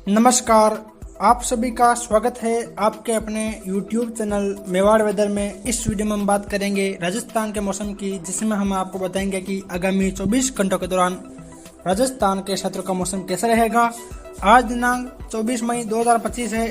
नमस्कार, आप सभी का स्वागत है आपके अपने YouTube चैनल मेवाड़ वेदर में। इस वीडियो में हम बात करेंगे राजस्थान के मौसम की, जिसमें हम आपको बताएंगे कि आगामी 24 घंटों के दौरान राजस्थान के क्षेत्रों का मौसम कैसा रहेगा। आज दिनांक 24 मई 2025 है।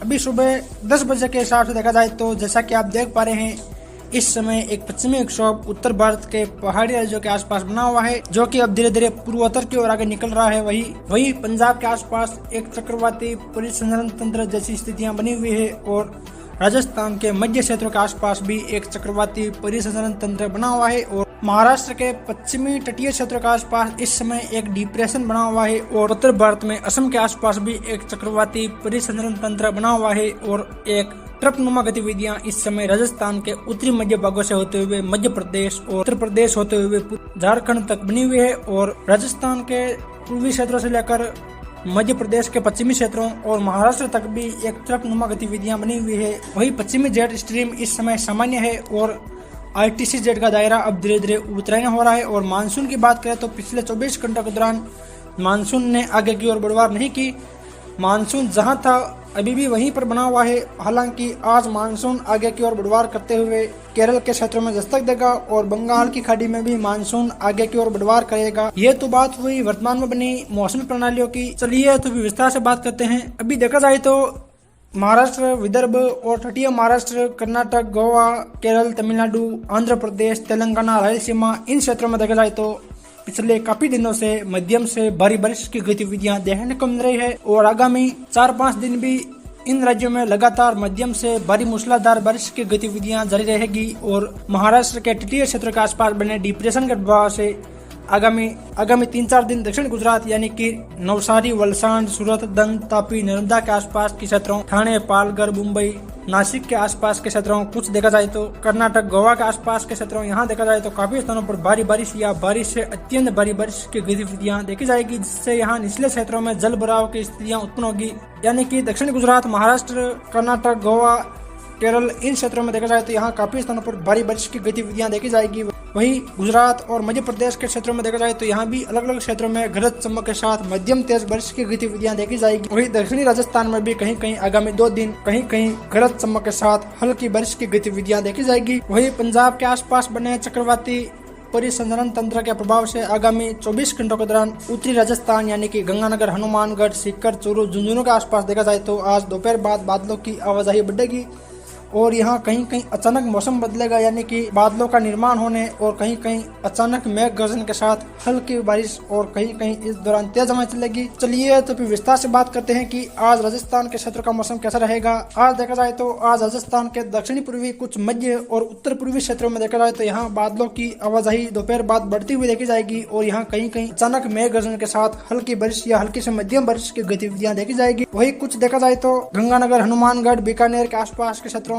अभी सुबह 10 बजे के हिसाब से देखा जाए तो जैसा कि आप देख पा रहे हैं, इस समय एक पश्चिमी विक्षोभ उत्तर भारत के पहाड़ी राज्यों के आसपास बना हुआ है, जो कि अब धीरे धीरे पूर्वोत्तर की ओर आगे निकल रहा है। वही पंजाब के आसपास एक चक्रवाती परिसंचरण तंत्र जैसी स्थितियां बनी हुई है और राजस्थान के मध्य क्षेत्रों के आसपास भी एक चक्रवाती परिसंचरण तंत्र बना हुआ है और महाराष्ट्र के पश्चिमी तटीय क्षेत्रों के आसपास इस समय एक डिप्रेशन बना हुआ है और उत्तर भारत में असम के आसपास भी एक चक्रवाती परिसंचरण तंत्र बना हुआ है और एक ट्रपनुमा गतिविधियां इस समय राजस्थान के उत्तरी मध्य भागों से होते हुए मध्य प्रदेश और उत्तर प्रदेश होते हुए झारखंड तक बनी हुई है और राजस्थान के पूर्वी क्षेत्रों से लेकर मध्य प्रदेश के पश्चिमी क्षेत्रों और महाराष्ट्र तक भी एक ट्रपनुमा गतिविधियां बनी हुई है। वही पश्चिमी जेट स्ट्रीम इस समय सामान्य है और आईटीसी जेट का दायरा अब धीरे धीरे उत्तरायण हो रहा है। और मानसून की बात करें तो पिछले 24 घंटों के दौरान मानसून ने आगे की ओर बढ़वार नहीं की। मानसून जहां था अभी भी वहीं पर बना हुआ है। हालांकि आज मानसून आगे की ओर बढ़वार करते हुए केरल के क्षेत्रों में दस्तक देगा और बंगाल की खाड़ी में भी मानसून आगे की ओर बढ़वार करेगा। ये तो बात हुई वर्तमान में बनी मौसमी प्रणालियों की। चलिए तो विस्तार से बात करते हैं। अभी देखा जाए तो महाराष्ट्र, विदर्भ और तटीय महाराष्ट्र, कर्नाटक, गोवा, केरल, तमिलनाडु, आंध्र प्रदेश, तेलंगाना, रायलसीमा, इन क्षेत्रों में देखा जाए तो पिछले काफी दिनों से मध्यम से भारी बारिश की गतिविधियां देखने को मिल रही है और आगामी 4-5 दिन भी इन राज्यों में लगातार मध्यम से भारी मूसलाधार बारिश की गतिविधियां जारी रहेगी। और महाराष्ट्र के तटीय क्षेत्र के आसपास बने डिप्रेशन के प्रभाव से आगामी 3-4 दिन दक्षिण गुजरात यानी कि नवसारी, वलसाड, सूरत, दंग, तापी, नर्मदा के आसपास के क्षेत्रों, ठाणे, पालघर, मुंबई, नासिक के आसपास के क्षेत्रों, कुछ देखा जाए तो कर्नाटक, गोवा के आसपास के क्षेत्रों, यहाँ देखा जाए तो काफी स्थानों पर भारी बारिश या बारिश से अत्यंत भारी बारिश की गतिविधियां देखी जाएगी, जिससे यहाँ निचले क्षेत्रों में जल भराव की स्थितियां उत्पन्न होगी। यानी कि दक्षिण गुजरात, महाराष्ट्र, कर्नाटक, गोवा, केरल, इन क्षेत्रों में देखा जाए तो यहाँ काफी स्थानों पर भारी बारिश की गतिविधियां देखी जाएगी। वहीं गुजरात और मध्य प्रदेश के क्षेत्रों में देखा जाए तो यहाँ भी अलग अलग क्षेत्रों में गरज चमक के साथ मध्यम तेज बारिश की गतिविधियां देखी जाएगी। वहीं दक्षिणी राजस्थान में भी कहीं कहीं आगामी 2 दिन कहीं कहीं गरज चमक के साथ हल्की बारिश की गतिविधियां देखी जाएगी। वहीं पंजाब के आसपास बने चक्रवाती परिसंचरण तंत्र के प्रभाव से आगामी 24 घंटों के दौरान उत्तरी राजस्थान यानी कि गंगानगर, हनुमानगढ़, सीकर, चूरू, झुंझुनू के आसपास देखा जाए तो आज दोपहर बाद बादलों की आवाजाही बढ़ेगी और यहाँ कहीं कहीं अचानक मौसम बदलेगा, यानी कि बादलों का निर्माण होने और कहीं कहीं अचानक मेघ गर्जन के साथ हल्की बारिश और कहीं कहीं इस दौरान तेज हवाएं चलेगी। चलिए तो फिर विस्तार से बात करते हैं कि आज राजस्थान के क्षेत्र का मौसम कैसा रहेगा। आज देखा जाए तो आज राजस्थान के दक्षिणी पूर्वी, कुछ मध्य और उत्तर पूर्वी क्षेत्रों में देखा जाए तो यहाँ बादलों की आवाजाही दोपहर बाद बढ़ती हुई देखी जाएगी और यहाँ कहीं कहीं अचानक मेघ गर्जन के साथ हल्की बारिश या हल्की से मध्यम बारिश की गतिविधियां देखी जाएगी। वही कुछ देखा जाए तो गंगानगर, हनुमानगढ़, बीकानेर के आसपास के क्षेत्रों,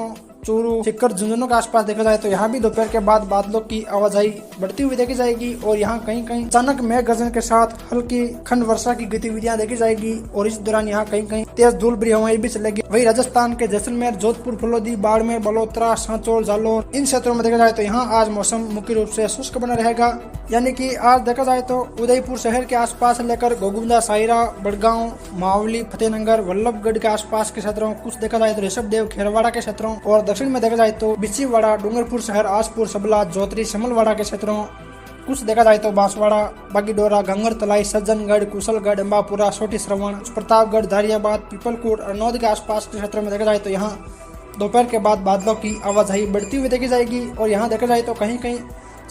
चूरू, सीकर, झुंझुनू के आसपास देखा जाए तो यहाँ भी दोपहर के बाद बादलों की आवाजाही बढ़ती हुई देखी जाएगी और यहाँ कहीं कहीं अचानक मेघ गर्जन के साथ हल्की खंड वर्षा की गतिविधियां देखी जाएगी और इस दौरान यहाँ कहीं कहीं तेज धूल भरी हवाएं भी चलेगी। वही राजस्थान के जैसलमेर, जोधपुर, फलोदी, बाड़मेर, बलोत्रा, सांचौर, जालोर, इन क्षेत्रों में देखा जाए तो यहाँ आज मौसम मुख्य रूप से शुष्क बना रहेगा। यानी कि आज देखा जाए तो उदयपुर शहर के आसपास लेकर गोगुंदा, सायरा, बड़गांव, मावली, फतेहनगर, वल्लभगढ़ के आसपास के क्षेत्रों, कुछ देखा जाए तो ऋषभदेव, खेरवाड़ा के क्षेत्रों और दक्षिण में देखा जाए तो बिछीवाड़ा, डूंगरपुर शहर, आसपुर, सबला, जोतरी, समलवाड़ा के क्षेत्रों, कुछ देखा जाए तो बांसवाड़ा, बागीडोरा, गंगर तलाई, सज्जनगढ़, कुशलगढ़, अम्बापुरा, छोटी श्रवण, प्रतापगढ़, दारियाबाद, पीपलकोट, अरनौद के आसपास के क्षेत्रों में देखा जाए तो यहाँ दोपहर के बाद बादलों की आवाजाही बढ़ती हुई देखी जाएगी और यहाँ देखा जाए तो कहीं कहीं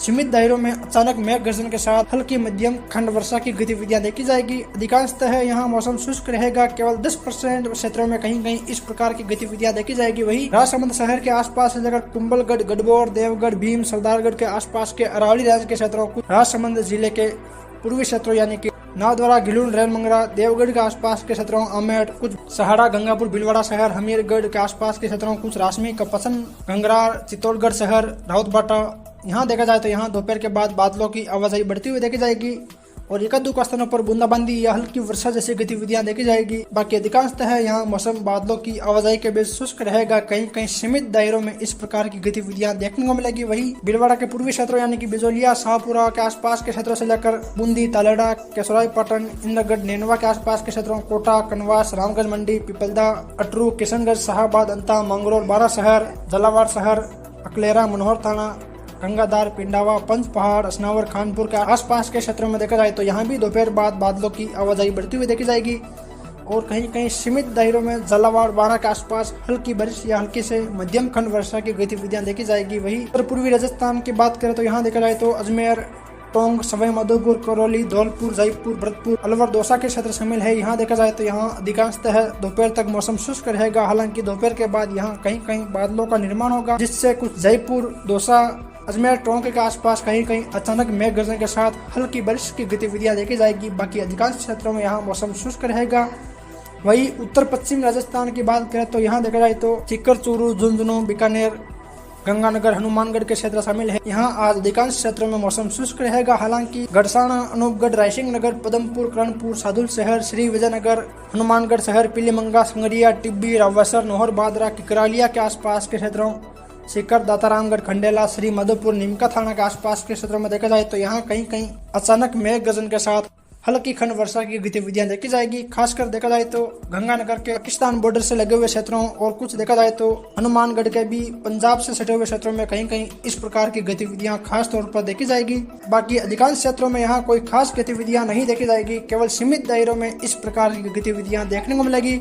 सीमित दायरों में अचानक मेघ गर्जन के साथ हल्की मध्यम खंड वर्षा की गतिविधियां देखी जाएगी। अधिकांशतः यहाँ मौसम शुष्क रहेगा, केवल 10% क्षेत्रों में कहीं कहीं इस प्रकार की गतिविधियां देखी जाएगी। वही राजसमंद शहर के आसपास से लेकर कुंभलगढ़, गढ़बोर, देवगढ़, भीम, सरदारगढ़ के आसपास के अरावली राज्य के क्षेत्रों, राजसमंद जिले के पूर्वी क्षेत्रों यानी कि नावद्वारा, घिलून, रेलमंगरा, देवगढ़ के आसपास के क्षेत्रों, अमेठ, कुछ सहाड़ा, गंगापुर, भीलवाड़ा शहर, हमीरगढ़ के आसपास के क्षेत्रों, कुछ रासमी, कपसन, गंगरार, चित्तौड़गढ़ शहर, राउतबाटा, यहाँ देखा जाए तो यहाँ दोपहर के बाद बादलों की आवाजाही बढ़ती हुई देखी जाएगी और एक दो स्थानों पर बूंदाबांदी या हल्की वर्षा जैसी गतिविधियां देखी जाएगी। बाकी अधिकांशतः यहाँ मौसम बादलों की आवाजाही के बीच शुष्क रहेगा। कहीं कहीं सीमित दायरों में इस प्रकार की गतिविधियां देखने को मिलेगी। वही भीलवाड़ा के पूर्वी क्षेत्रों यानी कि बिजोलिया, शाहपुरा के आसपास के क्षेत्रों से लेकर बूंदी, तालेड़ा, केसराईपाटन, इंद्रगढ़, नैनवा के आसपास के क्षेत्रों, कोटा, कनवास, रामगंज मंडी, पिपलदा, अटरू, किशनगंज, शाहबाद, अंता, मंगरोल, बारा शहर, झालावाड़ शहर, अकलेरा, मनोहर थाना, गंगाधार, पिंडावा, पंच पहाड़, असनावर, खानपुर के आसपास के क्षेत्रों में देखा जाए तो यहाँ भी दोपहर बाद बादलों की आवाजाही बढ़ती हुई देखी जाएगी। और कहीं कहीं सीमित दायरों में झालावाड़, बारा के आसपास हल्की बारिश या हल्की से मध्यम खंड वर्षा की गतिविधियां देखी जाएगी। वही उत्तर पूर्वी राजस्थान की बात करें तो यहाँ देखा जाए तो अजमेर, टोंक, सवाई माधोपुर, करौली, धौलपुर, जयपुर, भरतपुर, अलवर, दौसा के क्षेत्र शामिल है। यहाँ देखा जाए तो यहाँ अधिकांशतः दोपहर तक मौसम शुष्क रहेगा। हालांकि दोपहर के बाद यहाँ कहीं कहीं बादलों का निर्माण होगा, जिससे कुछ जयपुर, दौसा, अजमेर, टोंक के आसपास कहीं कहीं अचानक मेघ गर्जन के साथ हल्की बारिश की गतिविधियां देखी जाएगी। बाकी अधिकांश क्षेत्रों में यहाँ मौसम शुष्क रहेगा। वही उत्तर पश्चिम राजस्थान की बात करें तो यहाँ देखा जाए तो सीकर, चूरू, झुंझुनू, बीकानेर, गंगानगर, हनुमानगढ़ के क्षेत्र शामिल है। यहाँ आज अधिकांश क्षेत्रों में मौसम शुष्क रहेगा। हालांकि गढ़साना, अनूपगढ़, रायसिंह नगर, पदमपुर, करणपुर, साधुल शहर, श्री विजयनगर, हनुमानगढ़ शहर, पीलीमंगा, संगरिया, टिब्बी, रावसर, नोहर, बादरा, किकरालिया के आसपास के क्षेत्रों, सीकर, दातारामगढ़, खंडेला, श्री मधुपुर, नीमका थाना के आसपास के क्षेत्रों में देखा जाए तो यहाँ कहीं कहीं अचानक मेघ गर्जन के साथ हल्की खंड वर्षा की गतिविधियां देखी जाएगी। खासकर देखा जाए तो गंगानगर के पाकिस्तान बॉर्डर से लगे हुए क्षेत्रों और कुछ देखा जाए तो हनुमानगढ़ के भी पंजाब से सटे हुए क्षेत्रों में कहीं कहीं इस प्रकार की गतिविधियां खास तौर पर देखी जाएगी। बाकी अधिकांश क्षेत्रों में यहाँ कोई खास गतिविधियां नहीं देखी जाएगी, केवल सीमित दायरों में इस प्रकार की गतिविधियां देखने को मिलेगी।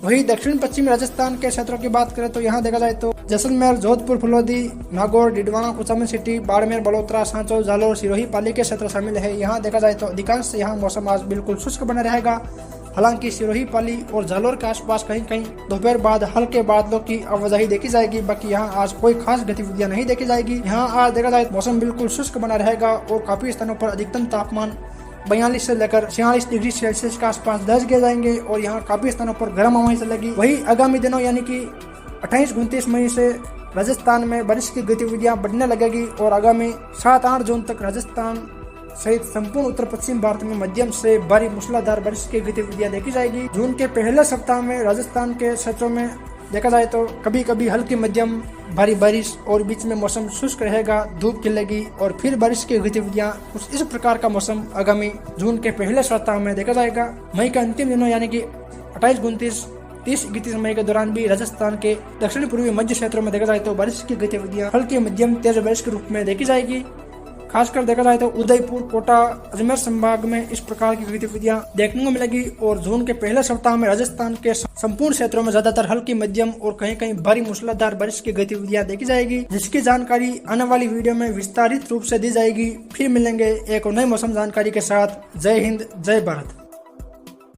वही दक्षिण पश्चिमी राजस्थान के क्षेत्रों की बात करें तो यहाँ देखा जाए तो जैसलमेर, जोधपुर, फुलौदी, नागौर, डिडवाना, कुचामन सिटी, बाड़मेर, बड़ोतरा, सांचौर, जालोर, सिरोही, पाली के क्षेत्र शामिल है। यहाँ देखा जाए तो अधिकांश यहाँ मौसम आज बिल्कुल शुष्क बना रहेगा। हालांकि सिरोही, पाली और जालोर के आसपास कहीं कहीं दोपहर बाद हल्के बादलों की आवाजाही देखी जाएगी। बाकी यहाँ आज कोई खास गतिविधियां नहीं देखी जाएगी। यहाँ आज देखा जाए मौसम बिल्कुल शुष्क बना रहेगा और काफी स्थानों पर अधिकतम तापमान 42 से लेकर 46 डिग्री सेल्सियस के आसपास दर्ज किए जाएंगे और यहाँ काफी स्थानों पर गर्म हवाएं चलेगी। वही आगामी दिनों यानी कि 28-29 मई से राजस्थान में बारिश की गतिविधियां बढ़ने लगेगी और आगामी 7-8 जून तक राजस्थान सहित संपूर्ण उत्तर पश्चिम भारत में मध्यम से भारी मूसलाधार बारिश की गतिविधियां देखी जाएगी। जून के पहले सप्ताह में राजस्थान के क्षेत्रों में देखा जाए तो कभी कभी हल्की मध्यम भारी बारिश और बीच में मौसम शुष्क रहेगा, धूप खिलेगी और फिर बारिश की गतिविधियां कुछ इस प्रकार का मौसम आगामी जून के पहले सप्ताह में देखा जाएगा। मई के अंतिम दिनों यानी कि 28, 29, 30, 31 मई के दौरान भी राजस्थान के दक्षिण पूर्वी मध्य क्षेत्रों में देखा जाए तो बारिश की गतिविधियां हल्की मध्यम तेज बारिश के रूप में देखी जाएगी। खासकर देखा जाए तो उदयपुर, कोटा, अजमेर संभाग में इस प्रकार की गतिविधियां देखने को मिलेगी और जून के पहले सप्ताह में राजस्थान के संपूर्ण क्षेत्रों में ज्यादातर हल्की मध्यम और कहीं कहीं भारी मूसलाधार बारिश की गतिविधियां देखी जाएगी, जिसकी जानकारी आने वाली वीडियो में विस्तारित रूप से दी जाएगी। फिर मिलेंगे एक नई मौसम जानकारी के साथ। जय हिंद, जय भारत।